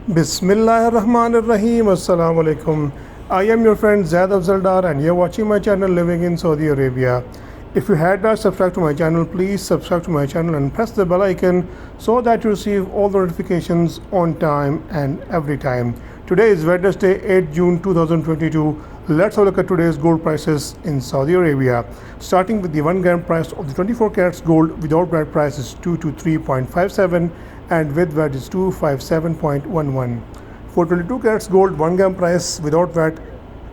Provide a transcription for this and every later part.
Bismillahirrahmanirrahim. Assalamu alaikum. I am your friend Zaid Afzaldar and you're watching my channel Living in Saudi Arabia. If you had not subscribed to my channel, please subscribe to my channel and press the bell icon so that you receive all the notifications on time and every time. Today is Wednesday, 8 June 2022. Let's have a look at today's gold prices in Saudi Arabia. Starting with the 1 gram price of the 24 carats gold without VAT price is 223.57 and with VAT is 257.11. For 22 carats gold, 1 gram price without VAT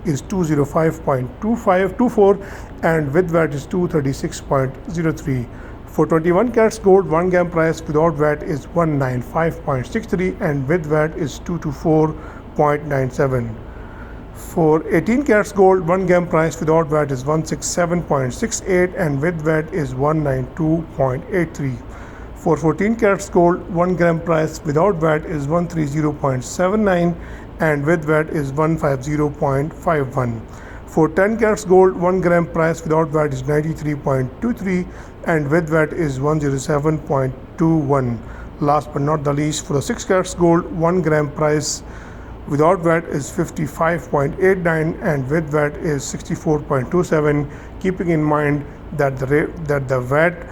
is 205.24 and with VAT is 236.03. For 21 carats gold, 1 gram price without VAT is 195.63 and with VAT is 224.97. For 18 carats gold, 1 gram price without VAT is 167.68 and with VAT is 192.83. For 14 carats gold, 1 gram price without VAT is 130.79 and with VAT is 150.51. For 10 carats gold, 1 gram price without VAT is 93.23 and with VAT is 107.21. Last but not the least, for the 6 carats gold, 1 gram price without VAT is 55.89 and with VAT is 64.27, keeping in mind that the VAT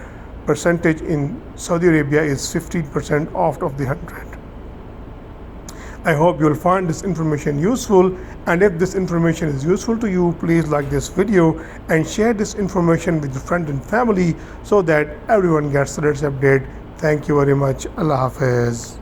percentage in Saudi Arabia is 15% off of the 100. I hope you will find this information useful, and if this information is useful to you, please like this video and share this information with your friends and family so that everyone gets the latest update. Thank you very much. Allah Hafiz.